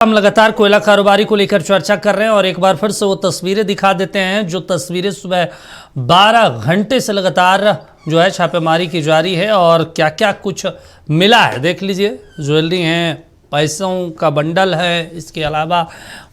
हम लगातार कोयला कारोबारी को लेकर चर्चा कर रहे हैं और एक बार फिर से वो तस्वीरें दिखा देते हैं जो तस्वीरें सुबह 12 घंटे से लगातार जो है छापेमारी की जारी है और क्या क्या कुछ मिला है देख लीजिए। ज्वेलरी हैं, पैसों का बंडल है, इसके अलावा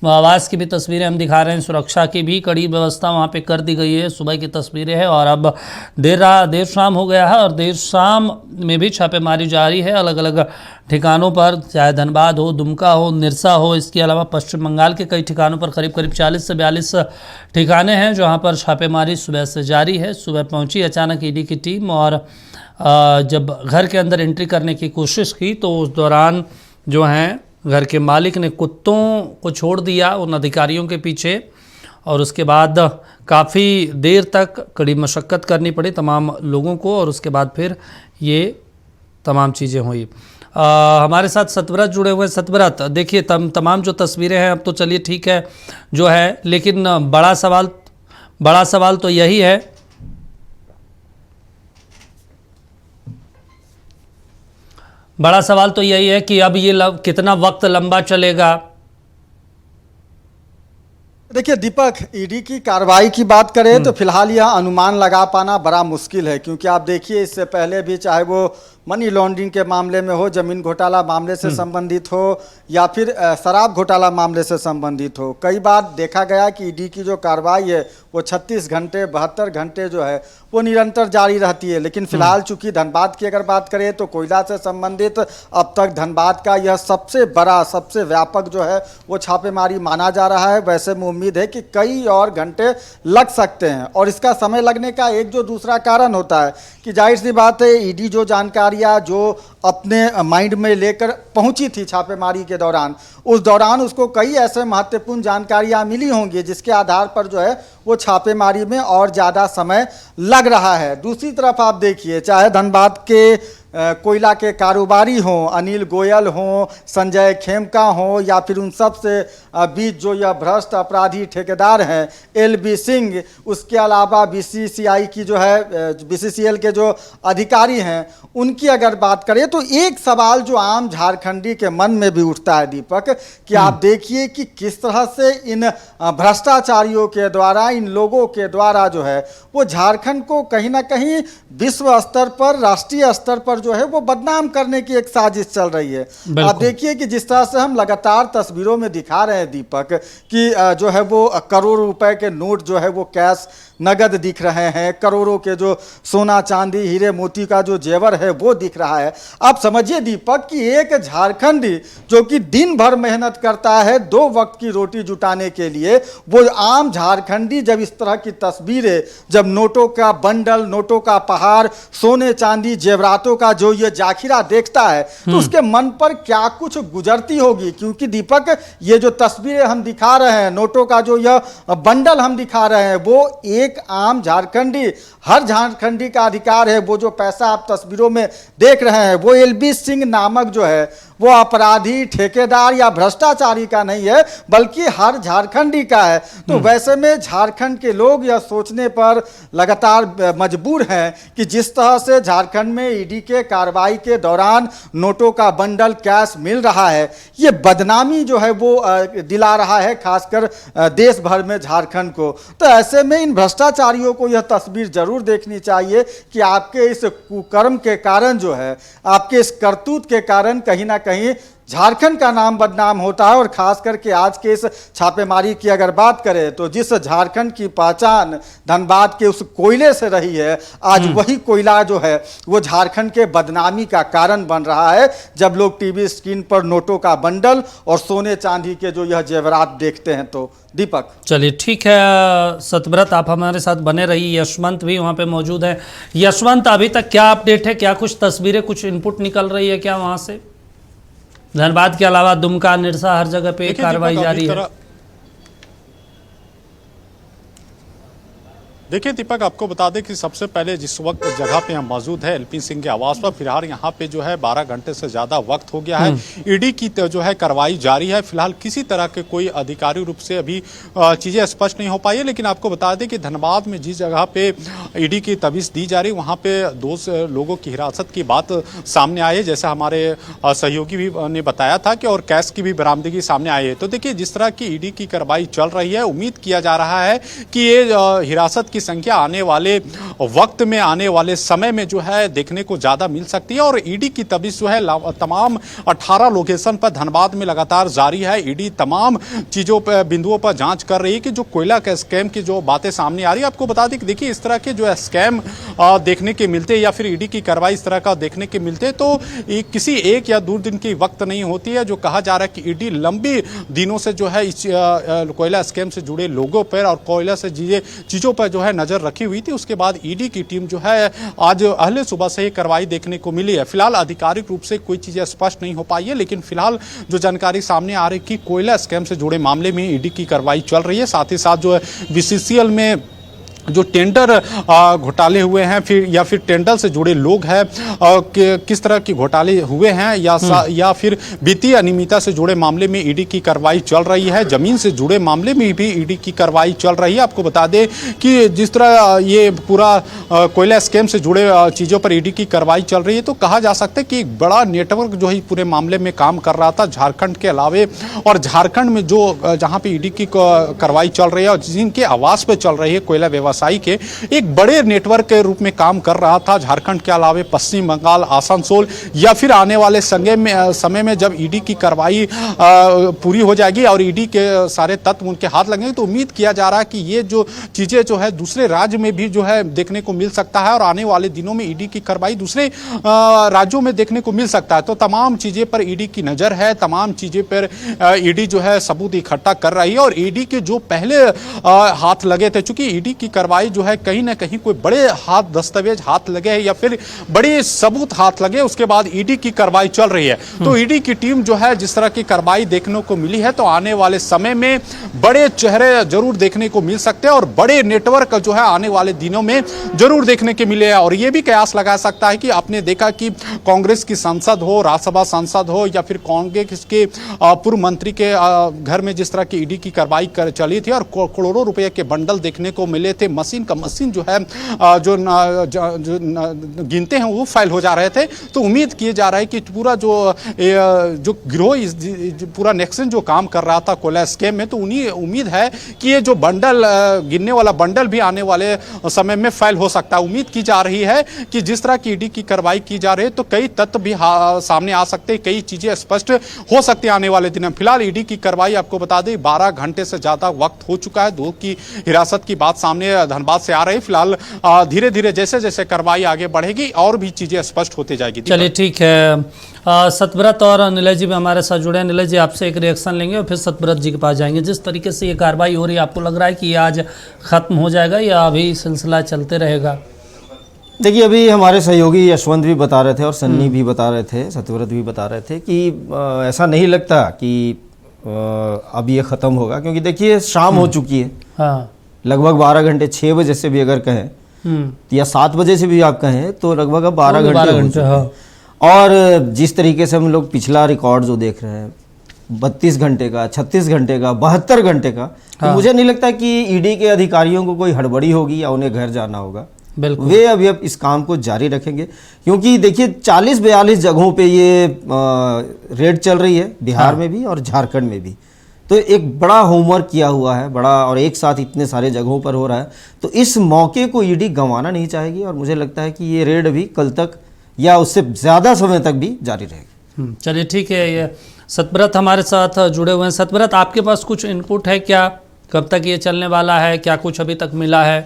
आवास की भी तस्वीरें हम दिखा रहे हैं। सुरक्षा की भी कड़ी व्यवस्था वहाँ पे कर दी गई है। सुबह की तस्वीरें हैं और अब देर शाम हो गया है और देर शाम में भी छापेमारी जारी है अलग अलग ठिकानों पर, चाहे धनबाद हो, दुमका हो, निरसा हो। इसके अलावा पश्चिम बंगाल के कई ठिकानों पर करीब 40 से 42 ठिकाने हैं जहाँ पर छापेमारी सुबह से जारी है। सुबह पहुँची अचानक ईडी की टीम और जब घर के अंदर एंट्री करने की कोशिश की तो उस दौरान जो हैं घर के मालिक ने कुत्तों को छोड़ दिया उन अधिकारियों के पीछे और उसके बाद काफ़ी देर तक कड़ी मशक्क़त करनी पड़ी तमाम लोगों को और उसके बाद फिर ये तमाम चीज़ें हुई। हमारे साथ सतव्रत जुड़े हुए हैं। सतव्रत, देखिए तमाम जो तस्वीरें हैं अब तो चलिए ठीक है जो है, लेकिन बड़ा सवाल तो यही है कि अब ये कितना वक्त लंबा चलेगा। देखिए दीपक, ईडी की कार्रवाई की बात करें तो फिलहाल यह अनुमान लगा पाना बड़ा मुश्किल है, क्योंकि आप देखिए इससे पहले भी चाहे वो मनी लॉन्ड्रिंग के मामले में हो, जमीन घोटाला मामले से संबंधित हो या फिर शराब घोटाला मामले से संबंधित हो, कई बार देखा गया कि ईडी की जो कार्रवाई है वो 36 घंटे 72 घंटे जो है वो निरंतर जारी रहती है। लेकिन फिलहाल चूंकि धनबाद की अगर बात करें तो कोयला से संबंधित अब तक धनबाद का यह सबसे बड़ा सबसे व्यापक जो है वो छापेमारी माना जा रहा है। वैसे में उम्मीद है कि कई और घंटे लग सकते हैं और इसका समय लगने का एक जो दूसरा कारण होता है कि जाहिर सी बात है ईडी जो जानकारियां जो अपने माइंड में लेकर पहुंची थी छापेमारी के दौरान, उस दौरान उसको कई ऐसे महत्वपूर्ण जानकारियां मिली होंगी जिसके आधार पर जो है वो छापेमारी में और ज़्यादा समय लग रहा है। दूसरी तरफ आप देखिए, चाहे धनबाद के कोयला के कारोबारी हों, अनिल गोयल हों, संजय खेमका हों या फिर उन सब से बीच जो यह भ्रष्ट अपराधी ठेकेदार हैं एलबी सिंह, उसके अलावा बीसीसीआई की जो है बीसीसीएल के जो अधिकारी हैं उनकी अगर बात करें तो एक सवाल जो आम झारखंडी के मन में भी उठता है दीपक, कि आप देखिए कि किस तरह से इन भ्रष्टाचारियों के द्वारा, इन लोगों के द्वारा जो है वो झारखंड को कहीं ना कहीं विश्व स्तर पर, राष्ट्रीय स्तर पर जो है वो बदनाम करने की एक साजिश चल रही है। आप देखिए कि जिस तरह से हम लगातार तस्वीरों में दिखा रहे हैं दीपक कि जो है वो करोड़ रुपए के नोट जो है वो कैश नगद दिख रहे हैं, करोड़ों के जो सोना चांदी हीरे मोती का जो जेवर है वो दिख रहा है। आप समझिए दीपक कि एक झारखंडी जो कि दिन भर मेहनत करता है 2 वक्त की रोटी जुटाने के लिए, वो आम झारखंडी जब इस तरह की तस्वीरें, जब नोटों का बंडल, नोटों का पहाड़, सोने चांदी जेवरातों का जो ये जाखिरा देखता है तो उसके मन पर क्या कुछ गुजरती होगी। क्योंकि दीपक ये जो तस्वीरें हम दिखा रहे हैं, नोटों का जो यह बंडल हम दिखा रहे हैं, वो एक आम झारखंडी, हर झारखंडी का अधिकार है। वो जो पैसा आप तस्वीरों में देख रहे हैं वो एलबी सिंह नामक जो है वो अपराधी, ठेकेदार या भ्रष्टाचारी का नहीं है, बल्कि हर झारखंडी का है। तो वैसे में झारखंड के लोग यह सोचने पर लगातार मजबूर हैं कि जिस तरह से झारखंड में ईडी के कार्रवाई के दौरान नोटों का बंडल कैश मिल रहा है, ये बदनामी जो है वो दिला रहा है खासकर देश भर में झारखंड को। तो ऐसे में इन भ्रष्टाचारियों को यह तस्वीर जरूर देखनी चाहिए कि आपके इस कुकर्म के कारण जो है, आपके इस करतूत के कारण कहीं ना कहीं झारखंड का नाम बदनाम होता है। और खास करके आज के इस छापेमारी की अगर बात करें तो जिस झारखंड की पहचान धनबाद के उस कोयले से रही है, आज वही कोयला जो है वो झारखंड के बदनामी का कारण बन रहा है। जब लोग टीवी स्क्रीन पर नोटों का बंडल और सोने चांदी के जो यह जेवरात देखते हैं तो दीपक। चलिए ठीक है सतव्रत, आप हमारे साथ बने रहिए। यशवंत भी वहाँ पे मौजूद है। यशवंत, अभी तक क्या अपडेट है, क्या कुछ तस्वीरें, कुछ इनपुट निकल रही है क्या वहाँ से? धनबाद के अलावा दुमका, निरसा, हर जगह पे कार्रवाई जारी है। देखिए दीपक, आपको बता दें कि सबसे पहले जिस वक्त जगह पे हम मौजूद है एलपी सिंह के आवास पर, फिलहाल यहाँ पे जो है 12 घंटे से ज़्यादा वक्त हो गया है। ईडी की जो है कार्रवाई जारी है। फिलहाल किसी तरह के कोई अधिकारी रूप से अभी चीज़ें स्पष्ट नहीं हो पाई है, लेकिन आपको बता दें कि धनबाद में जिस जगह पे ईडी की तवीज़ दी जा रही वहाँ पे 2 लोगों की हिरासत की बात सामने आई है, जैसा हमारे सहयोगी भी ने बताया था कि और कैश की भी बरामदगी सामने आई है। तो देखिए जिस तरह की ईडी की कार्रवाई चल रही है, उम्मीद किया जा रहा है कि ये हिरासत की संख्या आने वाले वक्त में, आने वाले समय में जो है देखने को ज्यादा मिल सकती है। और ईडी की तबीयत जो है तमाम 18 लोकेशन पर धनबाद में लगातार जारी है। ईडी तमाम चीजों पर, बिंदुओं पर जांच कर रही है कि जो कोयला के स्कैम की जो बातें सामने आ रही है। आपको बता दें कि देखिए इस तरह के जो है स्कैम देखने के मिलते या फिर ईडी की कार्रवाई इस तरह का देखने के मिलते तो किसी एक या 2 दिन की वक्त नहीं होती है। जो कहा जा रहा है कि ईडी लंबी दिनों से जो है इस कोयला स्कैम से जुड़े लोगों पर और कोयला से चीजों पर जो है नजर रखी हुई थी। उसके बाद ईडी की टीम जो है आज अहले सुबह से ही कार्रवाई देखने को मिली है। फिलहाल आधिकारिक रूप से कोई चीजें स्पष्ट नहीं हो पाई है, लेकिन फिलहाल जो जानकारी सामने आ रही है कि कोयला स्कैम से जुड़े मामले में ईडी की कार्रवाई चल रही है। साथ ही साथ जो है बीसीसीएल में जो टेंडर घोटाले हुए हैं या फिर टेंडर से जुड़े लोग हैं, किस तरह के घोटाले हुए हैं या फिर वित्तीय अनियमितता से जुड़े मामले में ईडी की कार्रवाई चल रही है। जमीन से जुड़े मामले में भी ईडी की कार्रवाई चल रही है। आपको बता दें कि जिस तरह ये पूरा कोयला स्कैम से जुड़े चीज़ों पर ईडी की कार्रवाई चल रही है, तो कहा जा सकता है कि एक बड़ा नेटवर्क जो है पूरे मामले में काम कर रहा था झारखंड के अलावे। और झारखंड में जो जहाँ पे ईडी की कार्रवाई चल रही है और जिनके आवास पे चल रही है कोयला व्यवसायी के, एक बड़े नेटवर्क के रूप में काम कर रहा था। झारखंड के अलावे पश्चिम बंगाल, आसनसोल या फिर आने वाले समय में जब ईडी की कार्रवाई पूरी हो जाएगी और ईडी के सारे तत्व उनके हाथ लगेंगे, तो उम्मीद किया जा रहा है कि ये जो चीजें जो है दूसरे राज्य में भी जो है देखने को मिल सकता है और आने वाले दिनों में ईडी की कार्रवाई दूसरे राज्यों में देखने को मिल सकता है। तो तमाम चीजें पर ईडी की नजर है, तमाम चीजें पर ईडी जो है सबूत इकट्ठा कर रही है। और ईडी के जो पहले हाथ लगे थे, चूंकि ईडी की कार्रवाई जो है कहीं ना कहीं कोई बड़े दस्तावेज हाथ लगे या फिर बड़े सबूत हाथ लगे, उसके बाद ईडी की कार्रवाई चल रही है। तो ईडी की टीम जो है जिस तरह की कार्रवाई देखने को मिली है, तो आने वाले समय में बड़े चेहरे जरूर देखने को मिल सकते हैं और बड़े नेटवर्क जो है आने वाले दिनों में जरूर देखने के मिले हैं। और यह भी कयास लगा सकता है कि आपने देखा कि कांग्रेस की सांसद हो, राज्यसभा सांसद हो या फिर कांग्रेस के पूर्व मंत्री के घर में जिस तरह की ईडी की कार्रवाई चली थी और करोड़ों रुपए के बंडल देखने को मिले थे, मशीन जो है जो गिनते हैं वो फाइल हो जा रहे थे। तो उम्मीद किए जा रहा है कि पूरा जो गिरोह पूरा नेक्सन जो काम कर रहा था कोयला स्कैम में, तो उन्हीं उम्मीद है कि ये जो बंडल गिनने वाला बंडल भी आने वाले समय में फाइल हो सकता है। उम्मीद की जा रही है कि जिस तरह की ईडी की कार्रवाई की जा रही है, तो कई तथ्य भी सामने आ सकते हैं, कई चीजें स्पष्ट हो सकती है आने वाले दिन में। फिलहाल ईडी की कार्रवाई आपको बता दें 12 घंटे से ज्यादा वक्त हो चुका है। 2 की हिरासत की बात सामने धनबाद से आ रही। फिलहाल धीरे धीरे जैसे जैसे कार्रवाई आगे बढ़ेगी और भी चीजें स्पष्ट होती जाएगी। चलिए ठीक है, सतव्रत और नीलय जी भी हमारे साथ जुड़े हैं। नीलय जी आपसे एक रिएक्शन लेंगे और फिर सतव्रत जी के पास जाएंगे। जिस तरीके से ये कार्रवाई हो रही है, आपको लग रहा है कि ये आज खत्म हो जाएगा या अभी सिलसिला चलते रहेगा? देखिए, अभी हमारे सहयोगी यशवंत भी बता रहे थे और सन्नी भी बता रहे थे, सतव्रत भी बता रहे थे कि ऐसा नहीं लगता कि अब ये ख़त्म होगा, क्योंकि देखिए शाम हो चुकी है। हाँ, लगभग 12 घंटे, 6 बजे से भी अगर कहें या 7 बजे से भी आप कहें तो लगभग अब 12 घंटे। हाँ। और जिस तरीके से हम लोग पिछला रिकॉर्ड जो देख रहे हैं 32 घंटे का, 36 घंटे का, 72 घंटे का, तो मुझे नहीं लगता कि ईडी के अधिकारियों को कोई हड़बड़ी होगी या उन्हें घर जाना होगा। वे अभी अब इस काम को जारी रखेंगे, क्योंकि देखिए 40-42 जगहों पे ये रेड चल रही है, बिहार में भी और झारखंड में भी। तो एक बड़ा होमवर्क किया हुआ है, बड़ा, और एक साथ इतने सारे जगहों पर हो रहा है, तो इस मौके को ईडी गंवाना नहीं चाहेगी। और मुझे लगता है कि ये रेड अभी कल तक या उससे ज़्यादा समय तक भी जारी रहेगी। चलिए ठीक है, ये सतव्रत हमारे साथ जुड़े हुए हैं। सतव्रत, आपके पास कुछ इनपुट है क्या? कब तक ये चलने वाला है? क्या कुछ अभी तक मिला है?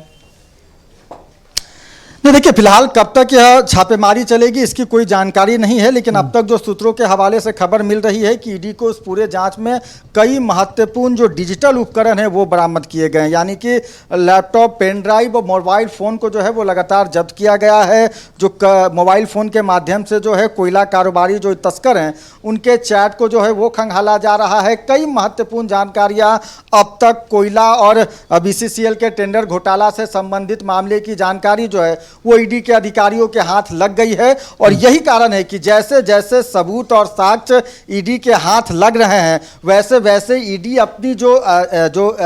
नहीं, देखिए फिलहाल कब तक यह छापेमारी चलेगी इसकी कोई जानकारी नहीं है, लेकिन अब तक जो सूत्रों के हवाले से खबर मिल रही है कि ईडी को इस पूरे जांच में कई महत्वपूर्ण जो डिजिटल उपकरण हैं वो बरामद किए गए हैं, यानी कि लैपटॉप, पेन ड्राइव और मोबाइल फ़ोन को जो है वो लगातार जब्त किया गया है। जो मोबाइल फ़ोन के माध्यम से जो है कोयला कारोबारी जो तस्कर हैं उनके चैट को जो है वो खंगाला जा रहा है। कई महत्वपूर्ण जानकारियाँ अब तक कोयला और BCCL के टेंडर घोटाला से संबंधित मामले की जानकारी जो है वो ईडी के अधिकारियों के हाथ लग गई है। और यही कारण है कि जैसे जैसे सबूत और साक्ष्य ईडी के हाथ लग रहे हैं वैसे वैसे ईडी अपनी जो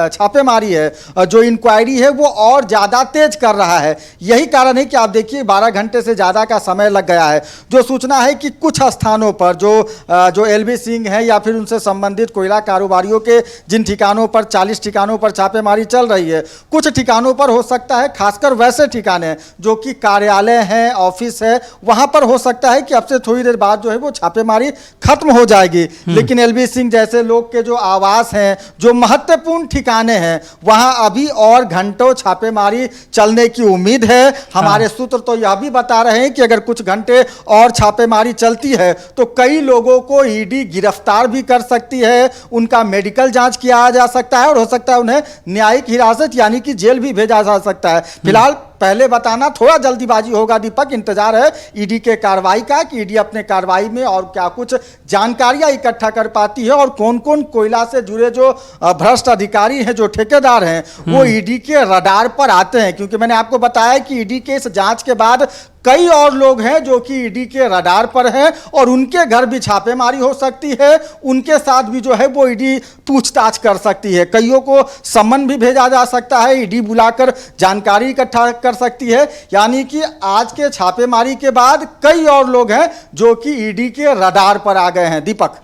छापेमारी है, जो इंक्वायरी है वो और ज़्यादा तेज कर रहा है। यही कारण है कि आप देखिए 12 घंटे से ज़्यादा का समय लग गया है। जो सूचना है कि कुछ स्थानों पर जो LV सिंह है या फिर उनसे संबंधित कोयला कारोबारियों के जिन ठिकानों पर 40 ठिकानों पर छापेमारी चल रही है, कुछ ठिकानों पर हो सकता है, खासकर वैसे ठिकाने जो कि कार्यालय है, ऑफिस है, वहां पर हो सकता है कि अब से थोड़ी देर बाद जो है वो छापेमारी खत्म हो जाएगी। लेकिन LV सिंह जैसे लोग के जो आवास हैं, जो महत्वपूर्ण ठिकाने हैं, वहां अभी और घंटों छापेमारी चलने की उम्मीद है। हमारे सूत्र तो यह भी बता रहे हैं कि अगर कुछ घंटे और छापेमारी चलती है तो कई लोगों को ईडी गिरफ्तार भी कर सकती है, उनका मेडिकल जांच किया जा सकता है और हो सकता है उन्हें न्यायिक हिरासत यानी कि जेल भी भेजा जा सकता है। फिलहाल पहले बताना थोड़ा जल्दीबाजी होगा दीपक, इंतजार है ईडी के कार्रवाई का कि ईडी अपने कार्रवाई में और क्या कुछ जानकारियां इकट्ठा कर पाती है और कौन कौन कोयला से जुड़े जो भ्रष्ट अधिकारी हैं, जो ठेकेदार हैं, वो ईडी के रडार पर आते हैं। क्योंकि मैंने आपको बताया कि ईडी के इस जांच के बाद कई और लोग हैं जो कि ईडी के रडार पर हैं और उनके घर भी छापेमारी हो सकती है, उनके साथ भी जो है वो ईडी पूछताछ कर सकती है। कईयों को सम्मन भी भेजा जा सकता है, ईडी बुलाकर जानकारी इकट्ठा कर सकती है। यानी कि आज के छापेमारी के बाद कई और लोग हैं जो कि ईडी के रडार पर आ गए हैं। दीपक,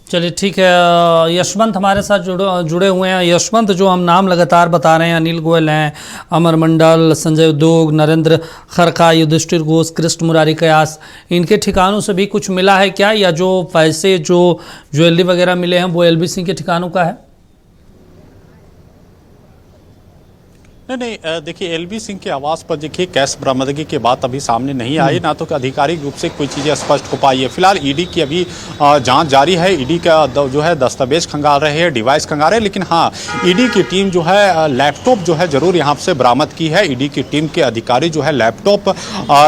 चलिए ठीक है। यशवंत हमारे साथ जुड़े हुए हैं। यशवंत, जो हम नाम लगातार बता रहे हैं, अनिल गोयल हैं, अमर मंडल, संजय उद्योग, नरेंद्र खरका, युधिष्ठिर घोष, कृष्ण मुरारी कयास, इनके ठिकानों से भी कुछ मिला है क्या, या जो पैसे जो ज्वेलरी वगैरह मिले हैं वो LV सिंह के ठिकानों का है? नहीं, देखिए LV सिंह के आवास पर देखिए कैश बरामदगी के बाद अभी सामने नहीं आई, ना तो आधिकारिक रूप से कोई चीज़ें स्पष्ट हो पाई है। फिलहाल ईडी की अभी जांच जारी है। ईडी का जो है दस्तावेज खंगाल रहे हैं, डिवाइस खंगाल रहे हैं, लेकिन हाँ, ईडी की टीम जो है लैपटॉप जो है जरूर यहाँ से बरामद की है। ईडी की टीम के अधिकारी जो है लैपटॉप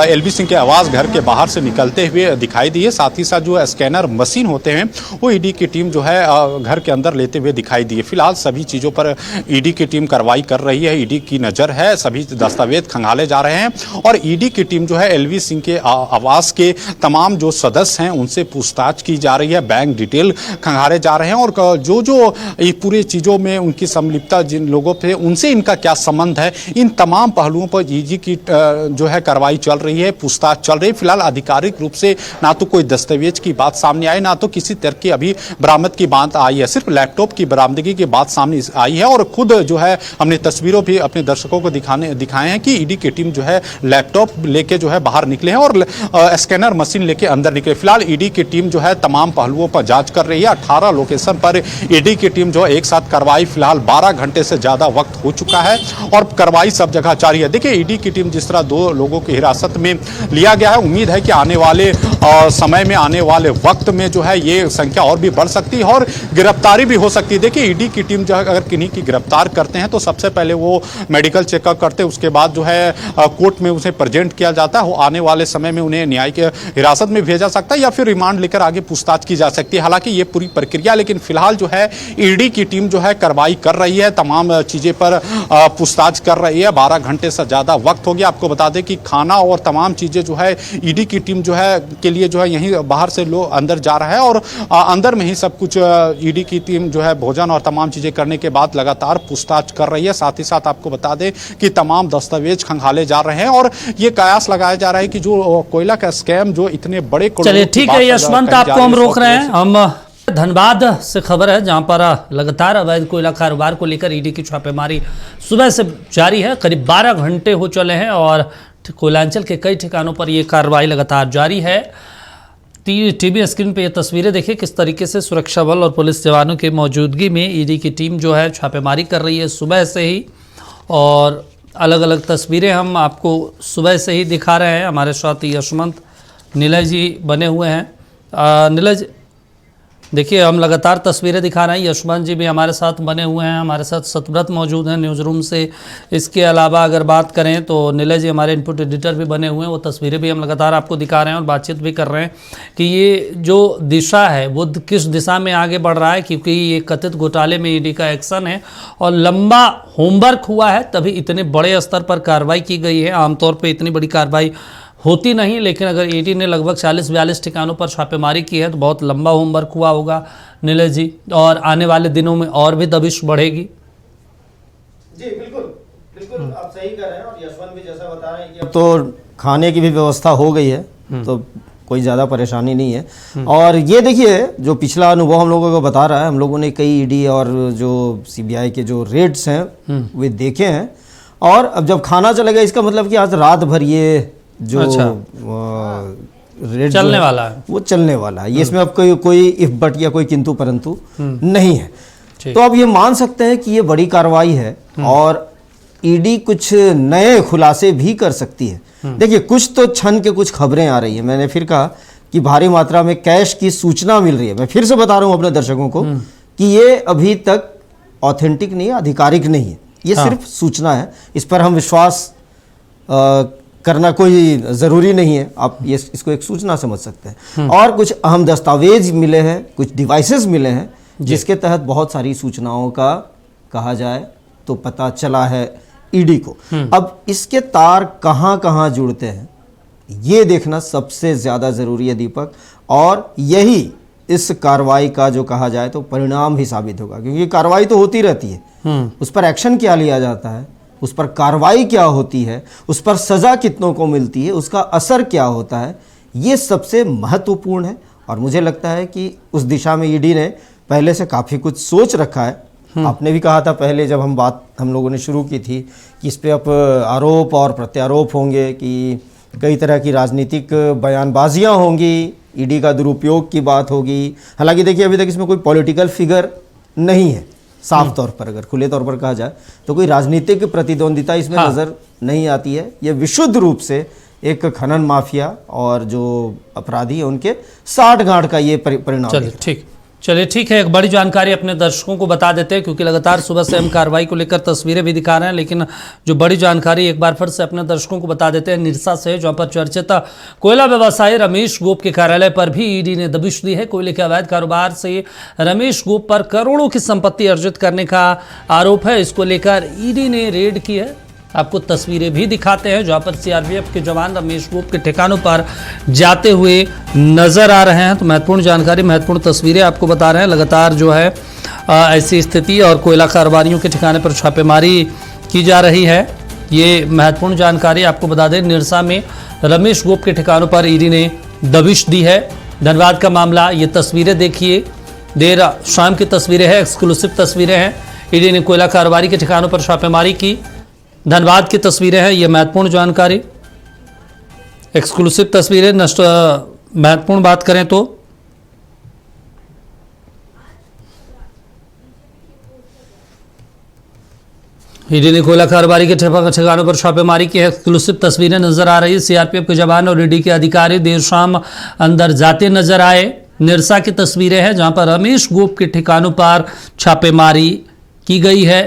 LV सिंह के आवास घर के बाहर से निकलते हुए दिखाई दिए। साथ ही साथ जो स्कैनर मशीन होते हैं वो ईडी की टीम जो है घर के अंदर लेते हुए दिखाई दिए। फिलहाल सभी चीज़ों पर ईडी की टीम कार्रवाई कर रही है, ईडी की नज़र है, सभी दस्तावेज खंगाले जा रहे हैं और ईडी की टीम जो है LV सिंह के आवास के तमाम जो सदस्य हैं उनसे पूछताछ की जा रही है, बैंक डिटेल खंगाले जा रहे हैं और जो ये पूरी चीज़ों में उनकी संलिप्तता जिन लोगों पे उनसे इनका क्या संबंध है, इन तमाम पहलुओं पर ईडी की जो है कार्रवाई चल रही है, पूछताछ चल रही है। फिलहाल आधिकारिक रूप से ना तो कोई दस्तावेज की बात सामने आई, ना तो किसी तरह की अभी बरामद की बात आई है, सिर्फ लैपटॉप की बरामदगी की बात सामने आई है। और खुद जो है हमने तस्वीरों भी अपने दर्शकों को दिखाए हैं कि ईडी की टीम जो है लैपटॉप लेके जो है बाहर निकले हैं और स्कैनर मशीन लेके अंदर निकले। फिलहाल ईडी की टीम जो है तमाम पहलुओं पर जांच कर रही है। 18 लोकेशन पर ईडी की टीम जो है एक साथ कार्रवाई, फिलहाल 12 घंटे से ज्यादा वक्त हो चुका है और कार्रवाई सब जगह जारी है। देखिए ईडी की टीम जिस तरह 2 लोगों की हिरासत में लिया गया है, उम्मीद है कि आने वाले समय में, आने वाले वक्त में जो है ये संख्या और भी बढ़ सकती है और गिरफ्तारी भी हो सकती है। देखिए ईडी की टीम जो है अगर किन्हीं की गिरफ्तार करते हैं तो सबसे पहले वो मेडिकल चेकअप करते हैं, उसके बाद जो है कोर्ट में उसे प्रेजेंट किया जाता है। आने वाले समय में उन्हें न्यायिक हिरासत में भेजा सकता है या फिर रिमांड लेकर आगे पूछताछ की जा सकती है। हालांकि ये पूरी प्रक्रिया, लेकिन फिलहाल जो है ईडी की टीम जो है कार्रवाई कर रही है, तमाम चीजें पर पूछताछ कर रही है। 12 घंटे से ज्यादा वक्त हो गया। आपको बता दें कि खाना और तमाम चीजें जो है ईडी की टीम जो है के लिए जो है यहीं बाहर से लोग अंदर जा रहा है और अंदर में ही सब कुछ ईडी की टीम जो है भोजन और तमाम चीजें करने के बाद लगातार पूछताछ कर रही है। साथ ही साथ आपको बता दें कि तमाम दस्तावेज खंगाले जा रहे हैं और ये कयास लगाया जा रहा है कि जो कोयला का स्कैम जो इतने बड़े, चलिए ठीक है यशवंत, आपको हम रोक रहे हैं। हम धनबाद से खबर है जहां पर लगातार अवैध कोयला कारोबार को लेकर ईडी की छापेमारी सुबह से जारी है। करीब 12 घंटे हो चले हैं और कोयलांचल के कई ठिकानों पर यह कार्रवाई लगातार जारी है। टीवी स्क्रीन पे ये तस्वीरें देखिए किस तरीके से सुरक्षा बल और पुलिस जवानों की मौजूदगी में ईडी की टीम जो है छापेमारी कर रही है सुबह से ही। और अलग अलग तस्वीरें हम आपको सुबह से ही दिखा रहे हैं। हमारे साथ यशवंत नीलय जी बने हुए हैं। नीलय जी देखिए, हम लगातार तस्वीरें दिखा रहे हैं। यशवंत जी भी हमारे साथ बने हुए हैं, हमारे साथ सतव्रत मौजूद हैं न्यूज़ रूम से। इसके अलावा अगर बात करें तो नीलय जी हमारे इनपुट एडिटर भी बने हुए हैं। वो तस्वीरें भी हम लगातार आपको दिखा रहे हैं और बातचीत भी कर रहे हैं कि ये जो दिशा है वो किस दिशा में आगे बढ़ रहा है, क्योंकि ये कथित घोटाले में ईडी का एक्शन है और लंबा होमवर्क हुआ है, तभी इतने बड़े स्तर पर कार्रवाई की गई है। आमतौर पर इतनी बड़ी कार्रवाई होती नहीं, लेकिन अगर ईडी ने लगभग 40-42 ठिकानों पर छापेमारी की है तो बहुत लंबा होमवर्क हुआ होगा नीलय जी, और आने वाले दिनों में और भी दबिश बढ़ेगी। जी बिल्कुल बिल्कुल, आप सही कर रहे हैं। और यशवंत भी जैसा बता रहे हैं कि अब तो खाने की भी व्यवस्था हो गई है, तो कोई ज़्यादा परेशानी नहीं है। और ये देखिए, जो पिछला अनुभव हम लोगों को बता रहा है, हम लोगों ने कई ईडी और जो सीबीआई के जो रेड्स हैं वे देखे हैं। और अब जब खाना चलेगा, इसका मतलब कि आज रात भर ये जो रेड चलने वाला है, वो चलने वाला है। ये इसमें अब कोई इफ बट या कोई किंतु परंतु नहीं है। तो अब ये मान सकते हैं कि ये बड़ी कार्रवाई है और ईडी कुछ नए खुलासे भी कर सकती है। देखिए, कुछ तो छन के कुछ खबरें आ रही है। मैंने फिर कहा कि भारी मात्रा में कैश की सूचना मिल रही है। मैं फिर से बता रहा हूं अपने दर्शकों को कि ये अभी तक ऑथेंटिक नहीं है, आधिकारिक नहीं है, ये सिर्फ सूचना है। इस पर हम विश्वास करना कोई ज़रूरी नहीं है। आप ये इसको एक सूचना समझ सकते हैं। और कुछ अहम दस्तावेज मिले हैं, कुछ डिवाइसेस मिले हैं, जिसके तहत बहुत सारी सूचनाओं का कहा जाए तो पता चला है ईडी को। अब इसके तार कहाँ कहाँ जुड़ते हैं, ये देखना सबसे ज़्यादा ज़रूरी है दीपक। और यही इस कार्रवाई का जो कहा जाए तो परिणाम ही साबित होगा, क्योंकि कार्रवाई तो होती रहती है, उस पर एक्शन क्या लिया जाता है, उस पर कार्रवाई क्या होती है, उस पर सज़ा कितनों को मिलती है, उसका असर क्या होता है, ये सबसे महत्वपूर्ण है। और मुझे लगता है कि उस दिशा में ईडी ने पहले से काफ़ी कुछ सोच रखा है। आपने भी कहा था पहले, जब हम लोगों ने शुरू की थी, कि इस पर अब आरोप और प्रत्यारोप होंगे, कि कई तरह की राजनीतिक बयानबाजियाँ होंगी, ईडी का दुरुपयोग की बात होगी। हालांकि देखिए, अभी तक इसमें कोई पॉलिटिकल फिगर नहीं है। साफ तौर पर अगर खुले तौर पर कहा जाए तो कोई राजनीतिक प्रतिद्वंदिता इसमें नजर नहीं आती है। ये विशुद्ध रूप से एक खनन माफिया और जो अपराधी है उनके साठगांठ का ये परिणाम है। चलिए ठीक है, एक बड़ी जानकारी अपने दर्शकों को बता देते हैं, क्योंकि लगातार सुबह से हम कार्रवाई को लेकर तस्वीरें भी दिखा रहे हैं, लेकिन जो बड़ी जानकारी एक बार फिर से अपने दर्शकों को बता देते हैं निरसा से, जहां पर चर्चित कोयला व्यवसायी रमेश गोप के कार्यालय पर भी ईडी ने दबिश दी है। कोयले के अवैध कारोबार से रमेश गोप पर करोड़ों की संपत्ति अर्जित करने का आरोप है। इसको लेकर ईडी ने रेड की है। आपको तस्वीरें भी दिखाते हैं जहां पर सीआरपीएफ के जवान रमेश गोप के ठिकानों पर जाते हुए नजर आ रहे हैं। तो महत्वपूर्ण जानकारी, महत्वपूर्ण तस्वीरें आपको बता रहे हैं। लगातार जो है ऐसी स्थिति और कोयला कारोबारियों के ठिकाने पर छापेमारी की जा रही है। ये महत्वपूर्ण जानकारी आपको बता दें, निरसा में रमेश गोप के ठिकानों पर ईडी ने दबिश दी है। धनबाद का मामला, ये तस्वीरें देखिए, देर शाम की तस्वीरें हैं, एक्सक्लूसिव तस्वीरें हैं। ईडी ने कोयला कारोबारी के ठिकानों पर छापेमारी की, धनबाद की तस्वीरें हैं। ये महत्वपूर्ण जानकारी, एक्सक्लूसिव तस्वीरें। महत्वपूर्ण बात करें तो ईडी ने कोयला कारोबारी के ठिकानों पर छापेमारी की है। एक्सक्लूसिव तस्वीरें नजर आ रही है। सीआरपीएफ के जवान और ईडी के अधिकारी देर शाम अंदर जाते नजर आए। निरसा की तस्वीरें हैं जहां पर रमेश गोप के ठिकानों पर छापेमारी की गई है।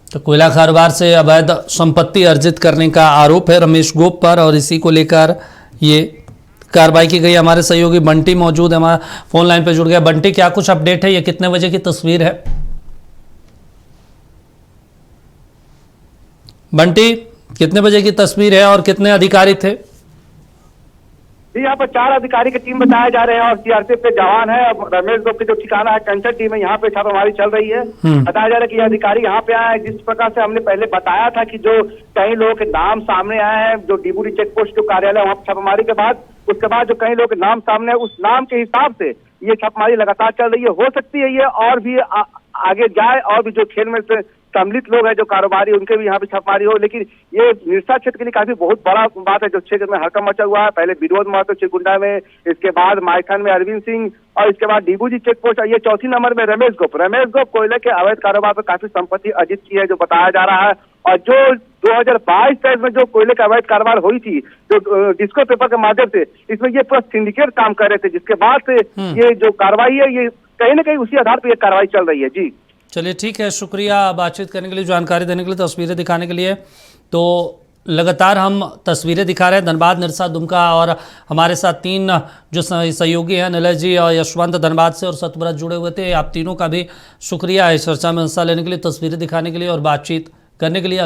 तो कोयला कारोबार से अवैध संपत्ति अर्जित करने का आरोप है रमेश गोप पर, और इसी को लेकर ये कार्रवाई की गई। हमारे सहयोगी बंटी मौजूद है, हमारा फोन लाइन पे जुड़ गया। बंटी, क्या कुछ अपडेट है? ये कितने बजे की तस्वीर है? बंटी, कितने बजे की तस्वीर है और कितने अधिकारी थे? जी, यहाँ पर 4 अधिकारी की टीम बताए जा रहे हैं और सीआरपीएफ के जवान है। रमेश गोप की जो ठिकाना है कंचन टीम है, यहाँ पे छापेमारी चल रही है। बताया जा रहा है कि ये अधिकारी यहाँ पे आए हैं। जिस प्रकार से हमने पहले बताया था कि जो कई लोगों के नाम सामने आए हैं, जो डिबूरी चेक पोस्ट जो कार्यालय वहाँ छापेमारी के बाद, उसके बाद जो कई लोगों के नाम सामने, उस नाम के हिसाब से ये छापेमारी लगातार चल रही है। हो सकती है ये और भी आगे जाए और भी जो खेल में से सम्मिलित लोग हैं जो कारोबारी, उनके भी यहाँ पे छापेमारी हो। लेकिन ये निरसा क्षेत्र के लिए काफी बहुत बड़ा बात है, जो क्षेत्र में हड़कंप मचा हुआ है। पहले विनोद महतो चिरकुंडा में, इसके बाद मायथन में अरविंद सिंह, और इसके बाद डीबूजी चेक पोस्ट, ये चौथी नंबर में रमेश गोप कोयले के अवैध कारोबार पर काफी संपत्ति अर्जित की है जो बताया जा रहा है। और जो 2022-23 में जो कोयले का अवैध कारोबार हुई थी, जो डिस्को पेपर के माध्यम से, इसमें ये पूरा सिंडिकेट काम कर रहे थे, जिसके बाद से ये जो कार्रवाई है, ये कहीं ना कहीं उसी आधार पर ये कार्रवाई चल रही है। जी चलिए ठीक है, शुक्रिया बातचीत करने के लिए, जानकारी देने के लिए, तस्वीरें दिखाने के लिए। तो लगातार हम तस्वीरें दिखा रहे हैं धनबाद, निरसा, दुमका, और हमारे साथ 3 जो सहयोगी हैं, नीलय जी और यशवंत धनबाद से और सतव्रत जुड़े हुए थे। आप तीनों का भी शुक्रिया इस चर्चा में हिस्सा लेने के लिए, तस्वीरें दिखाने के लिए और बातचीत करने के लिए।